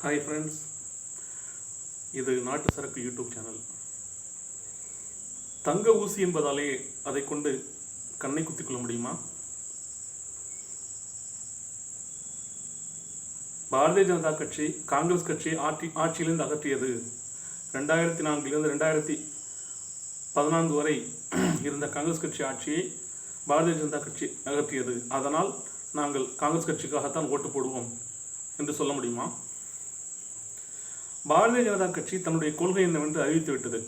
Hi friends, இது நாட்டு சரக்கு யூடியூப் சேனல். தங்க ஊசி என்பதாலே அதை கொண்டு கண்ணை குத்திக் கொள்ள முடியுமா? பாரதிய ஜனதா கட்சி காங்கிரஸ் கட்சி ஆட்சியிலிருந்து அகற்றியது 2004 2014 வரை இருந்த காங்கிரஸ் கட்சி ஆட்சியை பாரதிய ஜனதா கட்சி அகற்றியது. அதனால் நாங்கள் காங்கிரஸ் கட்சிக்காகத்தான் ஓட்டு போடுவோம் என்று சொல்ல முடியுமா? பாரதிய ஜனதா கட்சி தன்னுடைய கொள்கை என்னவென்று அறிவித்துவிட்டது.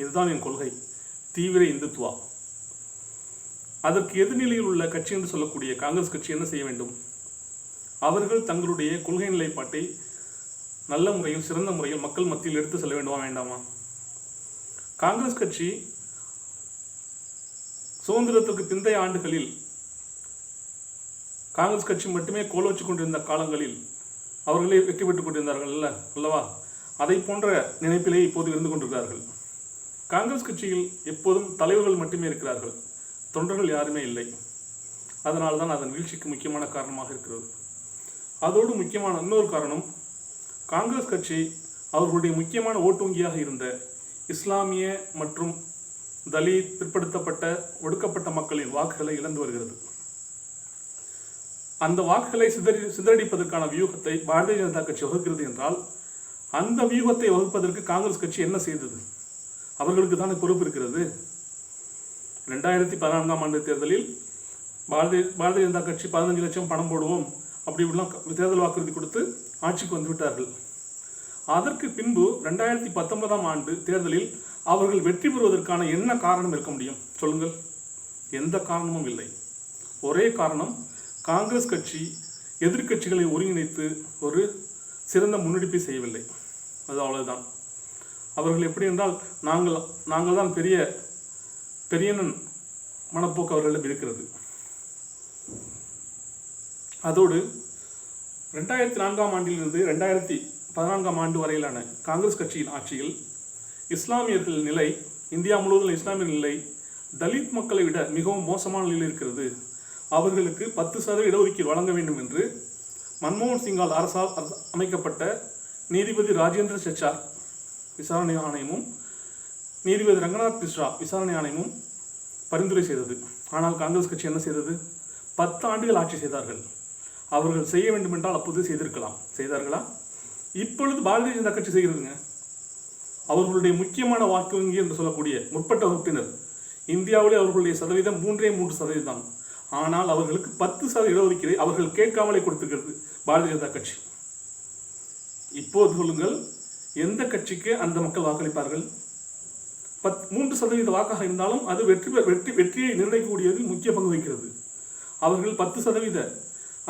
இதுதான் என் கொள்கை, தீவிர இந்துத்துவா. அதற்கு எதிர்நிலையில் உள்ள கட்சி என்று சொல்லக்கூடிய காங்கிரஸ் கட்சி என்ன செய்ய வேண்டும்? அவர்கள் தங்களுடைய கொள்கை நிலைப்பாட்டை நல்ல முறையில், சிறந்த முறையில் மக்கள் மத்தியில் எடுத்து செல்ல வேண்டுமா வேண்டாமா? காங்கிரஸ் கட்சி சுதந்திரத்திற்கு பிந்தைய ஆண்டுகளில் காங்கிரஸ் கட்சி மட்டுமே கோல் வச்சு கொண்டிருந்த காலங்களில் அவர்களே வெற்றி பெற்றுக் கொண்டிருந்தார்கள் அல்லவா? அதை போன்ற நினைப்பிலே இப்போது இருந்து கொண்டிருக்கிறார்கள். காங்கிரஸ் கட்சியில் எப்போதும் தலைவர்கள் மட்டுமே இருக்கிறார்கள், தொண்டர்கள் யாருமே இல்லை. அதனால்தான் அதன் வீழ்ச்சிக்கு முக்கியமான காரணமாக இருக்கிறது. அதோடு முக்கியமான இன்னொரு காரணம், காங்கிரஸ் கட்சி அவர்களுடைய முக்கியமான ஓட்டுவங்கியாக இருந்த இஸ்லாமிய மற்றும் தலித், பிற்படுத்தப்பட்ட, ஒடுக்கப்பட்ட மக்களின் வாக்குகளை இழந்து வருகிறது. அந்த வாக்குகளை சிதறடிப்பதற்கான வியூகத்தை பாரதிய ஜனதா கட்சி வகுக்கிறது என்றால், அந்த வியூகத்தை வகுப்பதற்கு காங்கிரஸ் கட்சி என்ன செய்தது? அவர்களுக்கு தானே பொறுப்பு இருக்கிறது. 2014 ஆண்டு தேர்தலில் பாரதிய ஜனதா கட்சி 15 லட்சம் பணம் போடுவோம் அப்படி இப்படிலாம் தேர்தல் வாக்குறுதி கொடுத்து ஆட்சிக்கு வந்து விட்டார்கள். அதற்கு பின்பு 2019 ஆண்டு தேர்தலில் அவர்கள் வெற்றி பெறுவதற்கான என்ன காரணம் இருக்க முடியும் சொல்லுங்கள்? எந்த காரணமும் இல்லை. ஒரே காரணம், காங்கிரஸ் கட்சி எதிர்க்கட்சிகளை ஒருங்கிணைத்து ஒரு சிறந்த முன்னெடுப்பை செய்யவில்லை. அது அவ்வளவுதான். அவர்கள் எப்படி என்றால், நாங்கள் தான் பெரியனன் மனப்போக்கு அவர்களிடம் இருக்கிறது. அதோடு 2004 ஆண்டிலிருந்து 2014 ஆண்டு வரையிலான காங்கிரஸ் கட்சியின் ஆட்சியில் இஸ்லாமியர்கள் நிலை, இந்தியா முழுவதும் இஸ்லாமியர் நிலை தலித் மக்களை விட மிகவும் மோசமான நிலையில் இருக்கிறது. அவர்களுக்கு 10% இடஒதுக்கீடு வழங்க வேண்டும் என்று மன்மோகன் சிங்கால் அரசால் அமைக்கப்பட்ட நீதிபதி ராஜேந்திர சச்சார் விசாரணை ஆணையமும் நீதிபதி ரங்கநாத் மிஸ்ரா விசாரணை ஆணையமும் பரிந்துரை செய்தது. ஆனால் காங்கிரஸ் கட்சி என்ன செய்தது? 10 ஆண்டுகள் ஆட்சி செய்தார்கள். அவர்கள் செய்ய வேண்டும் என்றால் அப்போது செய்திருக்கலாம். செய்தார்களா? இப்பொழுது பாரதிய ஜனதா கட்சி செய்கிறதுங்க. அவர்களுடைய முக்கியமான வாக்கு வங்கி என்று சொல்லக்கூடிய முற்பட்ட வகுப்பினர், இந்தியாவிலே அவர்களுடைய சதவீதம் 3.3%. ஆனால் அவர்களுக்கு 10% இடஒதுக்கீடு அவர்கள் கேட்காமலே கொடுத்திருக்கிறது பாரதிய ஜனதா கட்சி. இப்போது சொல்லுங்கள், எந்த கட்சிக்கு அந்த மக்கள் வாக்களிப்பார்கள்? 3% வாக்காக இருந்தாலும் அது வெற்றியை நிர்ணயிக்கக்கூடியதில் முக்கிய பங்கு வகிக்கிறது. அவர்கள் 10%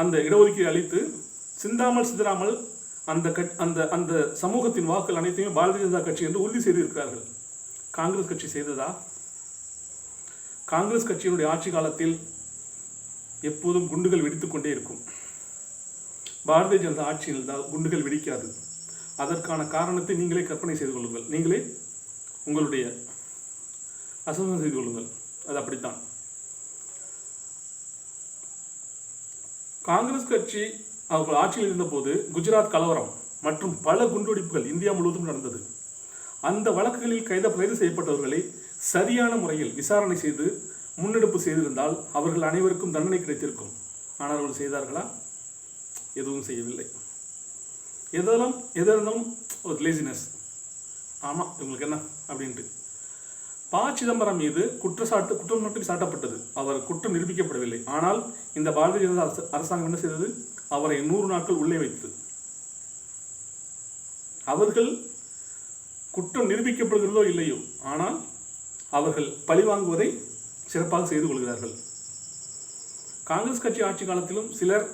அந்த இடஒதுக்கீடு அளித்து சிந்தாமல் சிதறாமல் அந்த சமூகத்தின் வாக்குகள் அனைத்தையுமே பாரதிய ஜனதா கட்சி என்று உறுதி செய்திருக்கிறார்கள். காங்கிரஸ் கட்சி செய்ததா? காங்கிரஸ் கட்சியினுடைய ஆட்சி காலத்தில் எப்போதும் குண்டுகள் வெடித்துக் கொண்டே இருக்கும். பாரதிய ஜனதா ஆட்சியில் இருந்தால் குண்டுகள் வெடிக்காது. அதற்கான காரணத்தை நீங்களே கற்பனை செய்து கொள்ளுங்கள். நீங்களே உங்களுடைய அசம்சம் செய்து கொள்ளுங்கள். அது அப்படித்தான். காங்கிரஸ் கட்சி அவர்கள் ஆட்சியில் இருந்தபோது குஜராத் கலவரம் மற்றும் பல குண்டுவெடிப்புகள் இந்தியா முழுவதும் நடந்தது. அந்த வழக்குகளில் கைது செய்யப்பட்டவர்களை சரியான முறையில் விசாரணை செய்து முன்னெடுப்பு செய்திருந்தால் அவர்கள் அனைவருக்கும் தண்டனை கிடைத்திருக்கும். ஆனால் அவர்கள் செய்தார்களா? எதுவும் செய்யவில்லை. எதாலும் ஒரு லேசினஸ். ஆமாம், இவங்களுக்கு என்ன அப்படின்ட்டு. ப. சிதம்பரம் மீது குற்றம் மட்டும் சாட்டப்பட்டது. அவர் குற்றம் நிரூபிக்கப்படவில்லை. ஆனால் இந்த பாரதிய ஜனதா அரசாங்கம் என்ன செய்தது? அவரை 100 நாட்கள் உள்ளே வைத்தது. அவர்கள் குற்றம் நிரூபிக்கப்படுகிறதோ இல்லையோ, ஆனால் அவர்கள் பழிவாங்குவதை சிறப்பாக செய்து கொள்கிறார்கள். காங்கிரஸ் கட்சி ஆட்சி காலத்திலும் சிலர்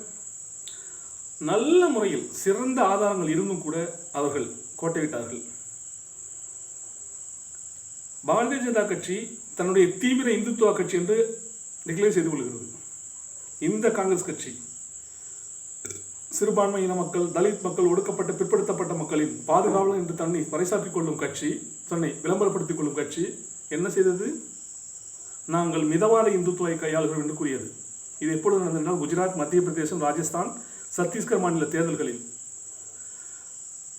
நல்ல முறையில் சிறந்த ஆதாரங்கள் இருந்தும் கூட அவர்கள் கோட்டையிட்டார்கள். பாரதிய ஜனதா கட்சி தன்னுடைய தீவிர இந்துத்துவ கட்சி என்று டிக்ளேர் செய்து கொள்கிறது. இந்த காங்கிரஸ் கட்சி சிறுபான்மை இன மக்கள், தலித் மக்கள், ஒடுக்கப்பட்ட, பிற்படுத்தப்பட்ட மக்களின் பாதுகாவலர் என்று தன்னை பறைசாற்றிக் கொள்ளும் கட்சி, தன்னை விளம்பரப்படுத்திக் கொள்ளும் கட்சி என்ன செய்தது? நாங்கள் மிதவாத இந்துத்துவை கையாளுகிறோம் என்று கூறியது. இது எப்பொழுது நடந்ததுனால், குஜராத், மத்திய பிரதேசம், ராஜஸ்தான், சத்தீஸ்கர் மாநில தேர்தல்களில்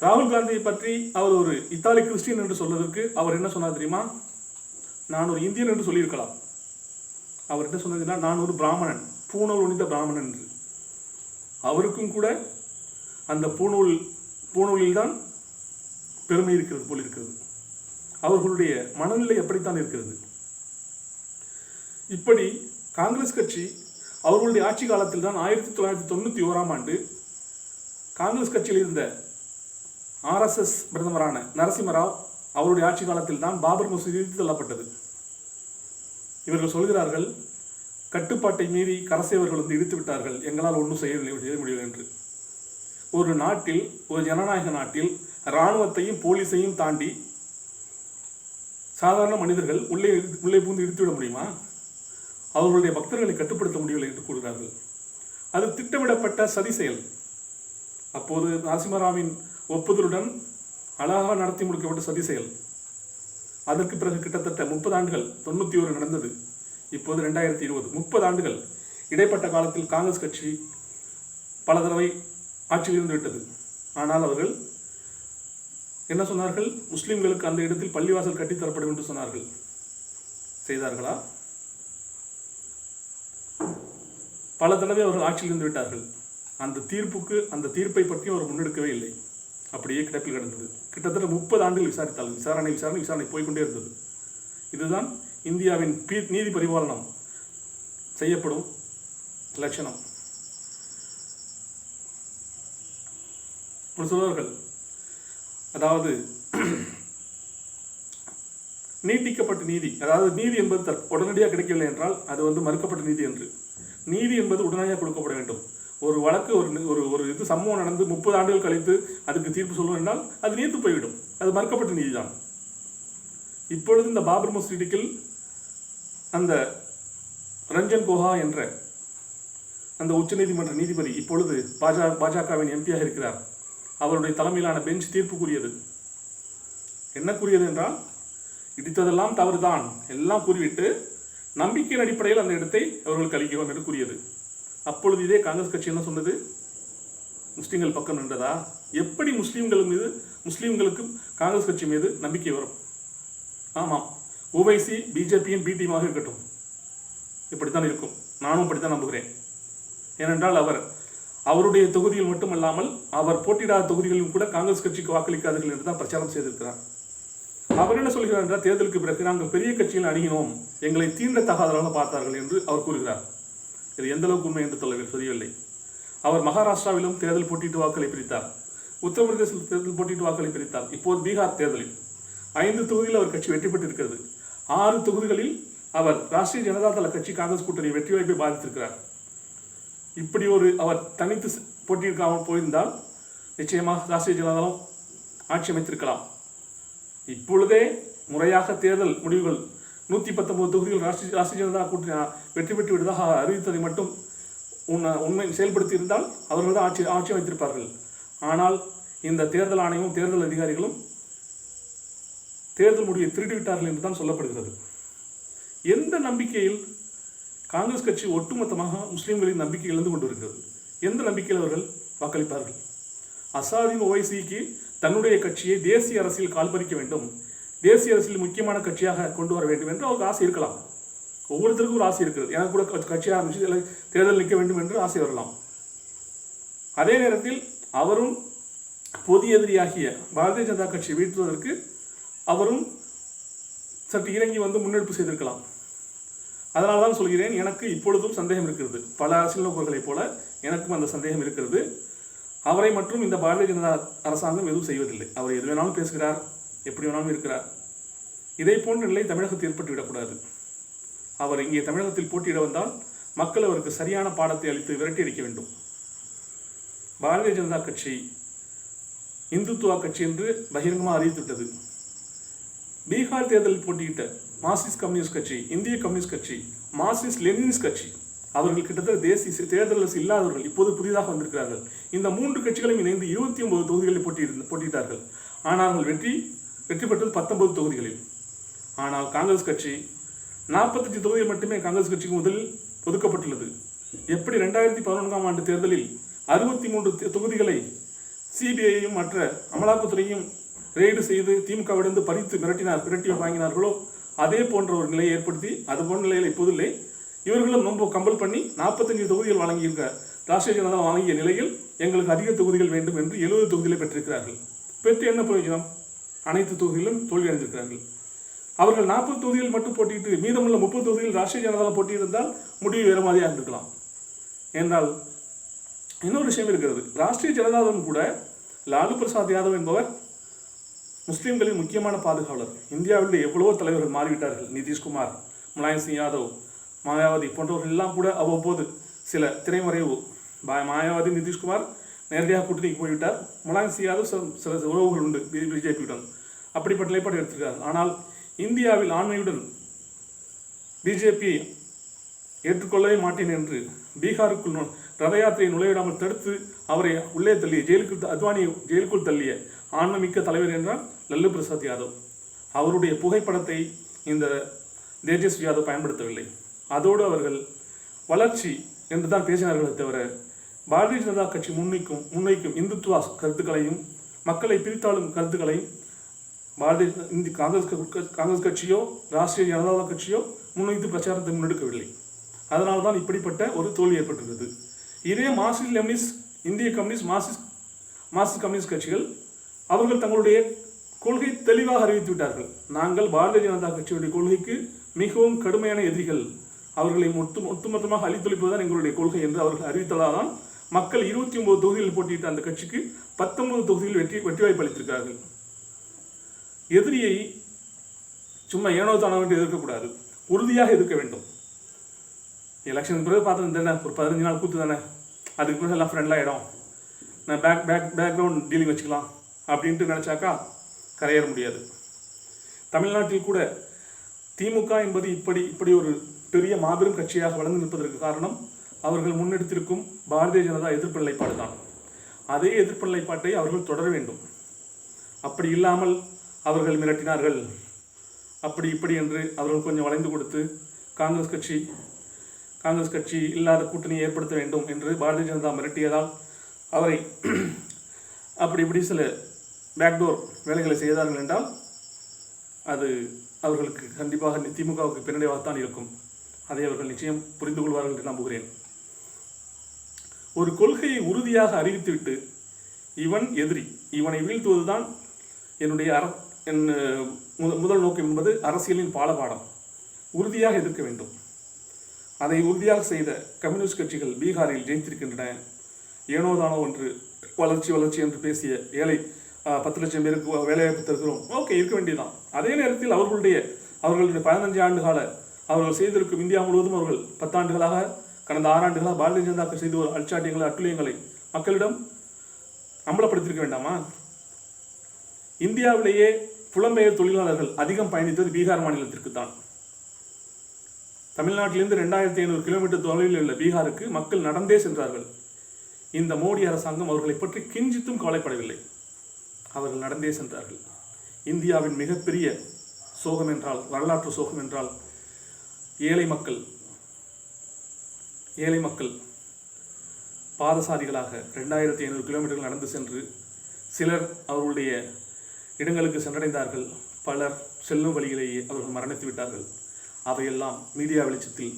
ராகுல் காந்தியை பற்றி அவர் ஒரு இத்தாலி கிறிஸ்டியன் என்று சொல்வதற்கு அவர் என்ன சொன்னார் தெரியுமா? நான் ஒரு இந்தியன் என்று சொல்லியிருக்கலாம். அவர் என்ன சொன்னதுன்னா, நான் ஒரு பிராமணன், பூணூல் உணிந்த பிராமணன் என்று. அவருக்கும் கூட அந்த பூணூலில் தான் பெருமை இருக்கிறது போல் இருக்கிறது. அவர்களுடைய மனநிலை எப்படித்தான் இருக்கிறது. இப்படி காங்கிரஸ் கட்சி அவர்களுடைய ஆட்சி காலத்தில் தான் 1991ஆம் ஆண்டு காங்கிரஸ் கட்சியில் இருந்த RSS பிரதமரான நரசிம்மராவ் அவருடைய ஆட்சி காலத்தில் தான் பாபர் மசூதி இடித்து தள்ளப்பட்டது. இவர்கள் சொல்கிறார்கள், கட்டுப்பாட்டை மீறி கரசேவர்கள் வந்து இடித்து விட்டார்கள், எங்களால் ஒன்றும் செய்ய முடியவில்லை என்று. ஒரு நாட்டில், ஒரு ஜனநாயக நாட்டில் இராணுவத்தையும் போலீஸையும் தாண்டி சாதாரண மனிதர்கள் உள்ளே பூந்து இடித்துவிட முடியுமா? அவர்களுடைய பக்தர்களை கட்டுப்படுத்த முடியவில்லை என்று கூறுகிறார்கள். அது திட்டமிடப்பட்ட சதி செயல். அப்போது நரசிம்மராவின் ஒப்புதலுடன் அழகாக நடத்தி முடிக்கப்பட்ட சதி செயல். அதற்கு பிறகு கிட்டத்தட்ட 30 ஆண்டுகள், 91 நடந்தது, இப்போது 2020, 30 ஆண்டுகள் இடைப்பட்ட காலத்தில் காங்கிரஸ் கட்சி பல தடவை ஆட்சியில் இருந்து விட்டது. ஆனால் அவர்கள் என்ன சொன்னார்கள்? முஸ்லிம்களுக்கு அந்த இடத்தில் பள்ளிவாசல் கட்டித்தரப்படும் என்று சொன்னார்கள். செய்தார்களா? பல தடவை அவர்கள் ஆட்சியில் இருந்து விட்டார்கள். அந்த தீர்ப்பை பற்றி அவர் முன்னெடுக்கவே இல்லை. அப்படியே கிடப்பில் கிடந்தது. கிட்டத்தட்ட 30 ஆண்டுகள் விசாரித்தார்கள். விசாரணை போய்கொண்டே இருந்தது. இதுதான் இந்தியாவின் நீதி பரிபாலனம் செய்யப்படும் லட்சணம். சொல்வார்கள், அதாவது நீட்டிக்கப்பட்ட நீதி, அதாவது நீதி என்பது உடனடியாக கிடைக்கவில்லை என்றால் அது மறுக்கப்பட்ட நீதி என்று. நீதி என்பது உடனடியாக கொடுக்கப்பட வேண்டும். ஒரு வழக்கு, ஒரு இது சம்பவம் நடந்து 30 ஆண்டுகள் கழித்து அதுக்கு தீர்ப்பு சொல்லும் என்றால் அது நீர்த்து போய்விடும். அது மறுக்கப்பட்ட நீதிதான். இப்பொழுது இந்த பாபர் மசூதியில் அந்த ரஞ்சன் கோகா என்ற அந்த உச்சநீதிமன்ற நீதிபதி இப்பொழுது பாஜகவின் எம்பியாக இருக்கிறார். அவருடைய தலைமையிலான பெஞ்ச் தீர்ப்பு கூறியது. என்ன கூறியது என்றால், இடித்ததெல்லாம் தவறுதான் எல்லாம் கூறிவிட்டு நம்பிக்கையின் அடிப்படையில் அந்த இடத்தை அவர்களுக்கு அளிக்கிறோம் என்று கூறியது. அப்பொழுது இதே காங்கிரஸ் கட்சி என்ன சொன்னது? முஸ்லீம்கள் பக்கம் நின்றதா? எப்படி முஸ்லீம்களுக்கும் காங்கிரஸ் கட்சி மீது நம்பிக்கை வரும்? ஆமாம், ஓவைசி பிஜேபியின் பி டீமாக இருக்கட்டும், இப்படித்தான் இருக்கும். நானும் அப்படித்தான் நம்புகிறேன். ஏனென்றால் அவருடைய தொகுதியில் மட்டுமல்லாமல் அவர் போட்டியிடாத தொகுதிகளிலும் கூட காங்கிரஸ் கட்சிக்கு வாக்களிக்காதீர்கள் என்று தான் பிரச்சாரம் செய்திருக்கிறார். அவர் என்ன சொல்கிறார் என்றால், தேர்தலுக்கு பிறகு நாங்கள் பெரிய கட்சியில் அணுகினோம், எங்களை தீண்டத்தகாதவர்களாக பார்த்தார்கள் என்று அவர் கூறுகிறார். இது எந்த அளவுக்கு உண்மை என்று தெரியவில்லை. அவர் மகாராஷ்டிராவிலும் தேர்தல் போட்டியிட்டு வாக்களை பிரித்தார், உத்தரப்பிரதேசத்தில் தேர்தல் போட்டியிட்டு வாக்களை பிரித்தார். இப்போது பீகார் தேர்தலில் 5 தொகுதியில் அவர் கட்சி வெற்றி பெற்றிருக்கிறது. 6 தொகுதிகளில் அவர் ராஷ்டிரிய ஜனதா தள கட்சி காங்கிரஸ் கூட்டணி வெற்றி வாய்ப்பை பாதித்திருக்கிறார். இப்படி அவர் தனித்து போட்டியிருக்காமல் போயிருந்தால் நிச்சயமாக ராஷ்டிரிய ஜனதாதளம் ஆட்சி அமைத்திருக்கலாம். இப்பொழுதே முறையாக தேர்தல் முடிவுகள் 119 தொகுதிகள் ராஷ்டிரிய ஜனதா கூட்டணி வெற்றி பெற்று விட்டதாக அறிவித்ததை மட்டும் உண்மை செயல்படுத்தி இருந்தால் அவர்கள் தான் ஆட்சி அமைத்திருப்பார்கள். ஆனால் இந்த தேர்தல் ஆணையமும் தேர்தல் அதிகாரிகளும் தேர்தல் முடிவை திருடிவிட்டார்கள் என்று தான் சொல்லப்படுகிறது. எந்த நம்பிக்கையில் காங்கிரஸ் கட்சி ஒட்டுமொத்தமாக முஸ்லீம்களின் நம்பிக்கை இழந்து கொண்டு வருகிறது? எந்த நம்பிக்கையில் அவர்கள் வாக்களிப்பார்கள்? அசாதின் ஓவைசிக்கு தன்னுடைய கட்சியை தேசிய அரசியல் கால்பறிக்க வேண்டும், தேசிய அரசியல் முக்கியமான கட்சியாக கொண்டு வர வேண்டும் என்று அவருக்கு ஆசை இருக்கலாம். ஒவ்வொருத்தருக்கும் ஒரு ஆசை இருக்கிறது. எனக்கு கூட கட்சியாக ஆரம்பிச்சு தேர்தல் நிற்க வேண்டும் என்று ஆசை வரலாம். அதே நேரத்தில் அவரும் பொது எதிரியாகிய பாரதிய ஜனதா கட்சியை வீழ்த்துவதற்கு அவரும் சற்று இறங்கி முன்னெடுப்பு செய்திருக்கலாம். அதனால தான் சொல்கிறேன், எனக்கு இப்பொழுதும் சந்தேகம் இருக்கிறது. பல அரசியல் நோக்கர்களைப் போல எனக்கும் அந்த சந்தேகம் இருக்கிறது. அவரை மற்றும் இந்த பாரதிய ஜனதா அரசாங்கம் எதுவும் செய்வதில்லை. அவர் எது வேணாலும் பேசுகிறார், எப்படி வேணாலும் இருக்கிறார். இதை போன்ற நிலை தமிழகத்தில் ஏற்பட்டுவிடக்கூடாது. அவர் இங்கே தமிழகத்தில் போட்டியிட வந்தால் மக்கள் அவருக்கு சரியான பாடத்தை அளித்து விரட்டி அடிக்க வேண்டும். பாரதிய ஜனதா கட்சி இந்துத்துவா கட்சி என்று பகிரங்கமாக அறிவித்துவிட்டது. பீகார் தேர்தலில் போட்டியிட்ட மார்க்சிஸ்ட் கம்யூனிஸ்ட் கட்சி, இந்திய கம்யூனிஸ்ட் கட்சி, மார்க்சிஸ்ட் லெனினிஸ்ட் கட்சி, அவர்கள் கிட்டத்தட்ட தேசிய தேர்தலில் இல்லாதவர்கள், இப்போது புதிதாக வந்திருக்கிறார்கள். இந்த 3 கட்சிகளும் இணைந்து 29 தொகுதிகளில் போட்டியிட்டார்கள். ஆனால் அவர்கள் வெற்றி பெற்றது 19 தொகுதிகளில். ஆனால் காங்கிரஸ் கட்சி 45 தொகுதிகள் மட்டுமே காங்கிரஸ் கட்சிக்கு முதலில் ஒதுக்கப்பட்டுள்ளது. எப்படி 2011ஆம் ஆண்டு தேர்தலில் 63 தொகுதிகளை சிபிஐயும் மற்ற அமலாக்கத்துறையும் ரெய்டு செய்து திமுகவிடந்து பறித்து மிரட்டி வாங்கினார்களோ அதே போன்ற ஒரு நிலையை ஏற்படுத்தி அது போன்ற நிலையில் இப்போது இல்லை. இவர்களும் ரொம்ப கம்பல் பண்ணி 45 தொகுதிகள் வழங்கியிருக்க ராஷ்டிரிய ஜனதா வாங்கிய நிலையில் எங்களுக்கு அதிக தொகுதிகள் வேண்டும் என்று 70 தொகுதிகளை பெற்றிருக்கிறார்கள். பெற்று என்ன பிரயோஜனம்? அனைத்து தொகுதிகளும் தோல்வி அடைந்திருக்கிறார்கள். அவர்கள் 40 தொகுதிகள் மட்டும் போட்டியிட்டு மீதமுள்ள 30 தொகுதிகள் ராஷ்டிரிய ஜனதாவில் போட்டியிருந்தால் முடிவு வேறு மாதிரியாக இருந்திருக்கலாம். என்றால் இன்னொரு விஷயம் இருக்கிறது. ராஷ்டிரிய ஜனதாவும் கூட லாலு பிரசாத் யாதவ் என்பவர் முஸ்லீம்களின் முக்கியமான பாதுகாவலர். இந்தியாவில் எவ்வளவோ தலைவர்கள் மாறிவிட்டார்கள். நிதிஷ்குமார், முலாயம் சிங் யாதவ், மாயாவதி போன்றவர்கள் எல்லாம் கூட அவ்வப்போது சில திரைமறைவு. மாயாவதி, நிதிஷ்குமார் நேரடியாக கூட்டணிக்கு போய்விட்டார். முலாயம் சிங் யாதவ் சில உறவுகள் உண்டு பிஜேபியுடன். அப்படிப்பட்ட நிலைப்பாடு எடுத்திருக்கிறார். ஆனால் இந்தியாவில் ஆண்மையுடன் பிஜேபி ஏற்றுக்கொள்ளவே மாட்டேன் என்று பீகாருக்குள் ரத யாத்திரையை நுழைவிடாமல் தடுத்து அவரை உள்ளே தள்ளிய அத்வானியை ஜெயிலுக்குள் தள்ளிய ஆன்மமிக்க தலைவர் என்றால் லல்லு பிரசாத் யாதவ். அவருடைய புகைப்படத்தை இந்த தேஜஸ்வி யாதவ் பயன்படுத்தவில்லை. அதோடு அவர்கள் வளர்ச்சி என்று தான் பேசினார்களே தவிர பாரதிய ஜனதா கட்சி முன்வைக்கும் இந்துத்துவா கருத்துக்களையும் மக்களை பிரித்தாளும் கருத்துக்களையும் காங்கிரஸ் கட்சியோ ராஷ்டிரிய ஜனதா கட்சியோ முன்வைத்து பிரச்சாரத்தை முன்னெடுக்கவில்லை. அதனால்தான் இப்படிப்பட்ட ஒரு தோல்வி ஏற்பட்டிருக்கிறது. இதே மார்க்சிஸ்ட் லெனினிஸ்ட், இந்திய கம்யூனிஸ்ட், மார்க்சிஸ்ட் கம்யூனிஸ்ட் கட்சிகள் அவர்கள் தங்களுடைய கொள்கை தெளிவாக அறிவித்து விட்டார்கள். நாங்கள் பாரதிய ஜனதா கட்சியுடைய கொள்கைக்கு மிகவும் கடுமையான எதிரிகள், அவர்களை ஒட்டுமொத்தமாக அழித்தொழிப்பதுதான் எங்களுடைய கொள்கை என்று அவர்கள் அறிவித்ததால்தான் மக்கள் 29 தொகுதிகளில் போட்டியிட்ட அந்த கட்சிக்கு 19 தொகுதியில் வெற்றி வாய்ப்பு அளித்திருக்கிறார்கள். எதிரியை சும்மா ஏனோ தானோ எதிர்க்கக்கூடாது, உறுதியாக எதிர்க்க வேண்டும். எலெக்ஷனுக்கு பிறகு பார்த்தது தானே, ஒரு 15 நாள் கூத்து தானே, அதுக்கு பிறகு எல்லாம் ஃப்ரெண்ட்லாகிடும், நான் பேக்ரவுண்ட் டீலிங் வச்சுக்கலாம் அப்படின்ட்டு நினச்சாக்கா கரையேற முடியாது. தமிழ்நாட்டில் கூட திமுக என்பது இப்படி ஒரு பெரிய மாபெரும் கட்சியாக வளர்ந்து நிற்பதற்கு காரணம் அவர்கள் முன்னெடுத்திருக்கும் பாரதிய ஜனதா எதிர்ப்பு நிலைப்பாடு தான். அதே எதிர்ப்பு நிலைப்பாட்டை அவர்கள் தொடர வேண்டும். அப்படி இல்லாமல் அவர்கள் மிரட்டினார்கள் அப்படி இப்படி என்று அவர்கள் கொஞ்சம் வளைந்து கொடுத்து காங்கிரஸ் கட்சி இல்லாத கூட்டணியை ஏற்படுத்த வேண்டும் என்று பாரதிய ஜனதா மிரட்டியதால் அவரை அப்படி இப்படி சில பேக்டோர் வேலைகளை செய்தார்கள் என்றால் அது அவர்களுக்கு கண்டிப்பாக திமுகவுக்கு பின்னடைவாகத்தான் இருக்கும். அதை அவர்கள் நிச்சயம் புரிந்து கொள்வார்கள் என்று நம்புகிறேன். ஒரு கொள்கையை உறுதியாக அறிவித்துவிட்டு இவன் எதிரி, இவனை வீழ்த்துவதுதான் என் முதல் நோக்கம் என்பது அரசியலின் பாலபாடம். உறுதியாக எதிர்க்க வேண்டும். அதை உறுதியாக செய்த கம்யூனிஸ்ட் கட்சிகள் பீகாரில் ஜெயித்திருக்கின்றன. ஏனோதானோ என்று வளர்ச்சி என்று பேசிய 10 லட்சம் பேருக்கு வேலைவாய்ப்பு தருகிறோம், ஓகே, இருக்க வேண்டியதுதான். அதே நேரத்தில் அவர்களுடைய 15 ஆண்டு கால அவர்கள் செய்திருக்கும் இந்தியா முழுவதும் அவர்கள் 10 ஆண்டுகளாக கடந்த 6 ஆண்டுகளாக பாரதிய ஜனதா செய்து ஒரு அல்சாட்டியங்களை அட்டுழியங்களை மக்களிடம் அம்பலப்படுத்தியிருக்க வேண்டாமா? இந்தியாவிலேயே புலம்பெயர் தொழிலாளர்கள் அதிகம் பயணித்தது பீகார் மாநிலத்திற்கு தான். தமிழ்நாட்டிலிருந்து 2500 கிலோமீட்டர் தொலைவில் உள்ள பீகாருக்கு மக்கள் நடந்தே சென்றார்கள். இந்த மோடி அரசாங்கம் அவர்களை பற்றி கிஞ்சித்தும் கவலைப்படவில்லை. அவர்கள் நடந்தே சென்றார்கள். இந்தியாவின் மிகப்பெரிய சோகம் என்றால், வரலாற்று சோகம் என்றால், ஏழை மக்கள் பாதசாரிகளாக 2500 கிலோமீட்டர்கள் நடந்து சென்று சிலர் அவர்களுடைய இடங்களுக்கு சென்றடைந்தார்கள். பலர் செல்லும் வழியிலேயே அவர்கள் மரணித்து விட்டார்கள். அவையெல்லாம் மீடியா வெளிச்சத்தில்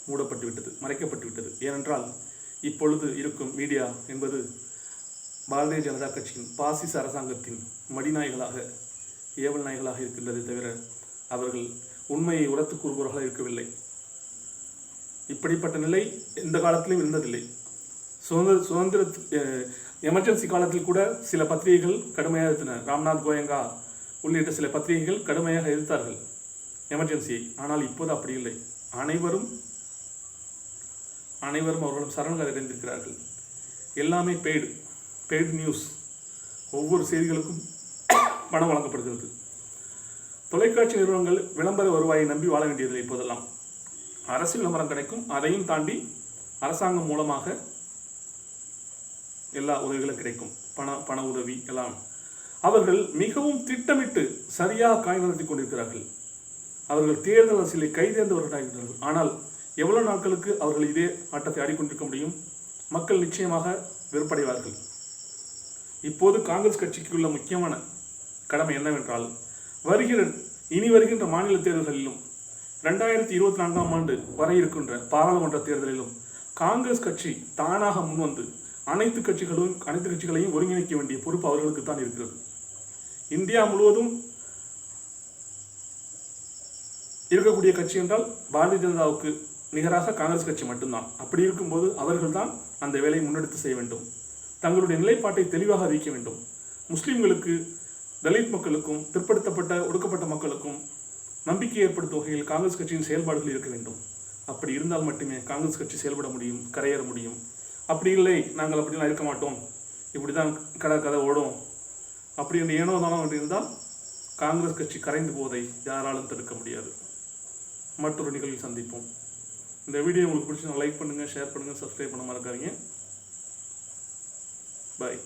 மூடப்பட்டு விட்டது, மறைக்கப்பட்டு விட்டது. ஏனென்றால் இப்பொழுது இருக்கும் மீடியா என்பது பாரதிய ஜனதா கட்சியின் பாசிச அரசாங்கத்தின் மடிநாய்களாக, ஏவல் நாய்களாக இருக்கின்றதை தவிர அவர்கள் உண்மையை உரத்து கூறுபவர்களாக இருக்கவில்லை. இப்படிப்பட்ட நிலை எந்த காலத்திலும் இருந்ததில்லை. சுதந்திர எமர்ஜென்சி காலத்தில் கூட சில பத்திரிகைகள் கடுமையாக எதிர்த்தன. ராம்நாத் கோயங்கா உள்ளிட்ட சில பத்திரிகைகள் கடுமையாக எதிர்த்தார்கள் எமர்ஜென்சியை. ஆனால் இப்போது அப்படி இல்லை. அனைவரும் அவர்களும் சரணங்கள் அடைந்திருக்கிறார்கள். எல்லாமே பெய்டு நியூஸ். ஒவ்வொரு செய்திகளுக்கும் பணம் வழங்கப்படுகிறது. தொலைக்காட்சி நிறுவனங்கள் விளம்பர வருவாயை நம்பி வாழ வேண்டியதில்லை. இப்போதெல்லாம் அரசியல் விளம்பரம் கிடைக்கும். அதையும் தாண்டி அரசாங்கம் மூலமாக எல்லா உதவிகளும் கிடைக்கும். பண உதவி எல்லாம். அவர்கள் மிகவும் திட்டமிட்டு சரியாக காய் நடத்தி கொண்டிருக்கிறார்கள். அவர்கள் தேர்தல் அரசியலை கைதேர்ந்தவர்களாகிறார்கள். ஆனால் எவ்வளவு நாட்களுக்கு அவர்கள் இதே ஆட்டத்தை ஆடிக்கொண்டிருக்க முடியும்? மக்கள் நிச்சயமாக வெறுப்படைவார்கள். இப்போது காங்கிரஸ் கட்சிக்கு உள்ள முக்கியமான கடமை என்னவென்றால் இனி வருகின்ற மாநில தேர்தல்களிலும் 2024ஆம் ஆண்டு வர இருக்கின்ற பாராளுமன்ற தேர்தலிலும் காங்கிரஸ் கட்சி தானாக முன்வந்து அனைத்து கட்சிகளையும் ஒருங்கிணைக்க வேண்டிய பொறுப்பு அவர்களுக்கு தான் இருக்கிறது. இந்தியா முழுவதும் இருக்கக்கூடிய கட்சி என்றால் பாரதிய ஜனதாவுக்கு நிகராக காங்கிரஸ் கட்சி மட்டும்தான். அப்படி இருக்கும்போது அவர்கள்தான் அந்த வேலையை முன்னெடுத்து செய்ய வேண்டும். தங்களுடைய நிலைப்பாட்டை தெளிவாக அறிவிக்க வேண்டும். முஸ்லிம்களுக்கு, தலித் மக்களுக்கும், பிற்படுத்தப்பட்ட ஒடுக்கப்பட்ட மக்களுக்கும் நம்பிக்கை ஏற்படுத்தும் வகையில் காங்கிரஸ் கட்சியின் செயல்பாடுகள் இருக்க வேண்டும். அப்படி இருந்தால் மட்டுமே காங்கிரஸ் கட்சி செயல்பட முடியும், கரையேற முடியும். அப்படி இல்லை, நாங்கள் அப்படிலாம் இருக்க மாட்டோம், இப்படி தான் கதை ஓடும் அப்படி என்று ஏனோ தானோ அப்படி இருந்தால் காங்கிரஸ் கட்சி கரைந்து போவதை யாராலும் தடுக்க முடியாது. மற்றொரு நிகழ்வில் சந்திப்போம். இந்த வீடியோ உங்களுக்கு பிடிச்சா லைக் பண்ணுங்கள், ஷேர் பண்ணுங்கள், சப்ஸ்கிரைப் பண்ண மறக்காதீங்க. பாய்.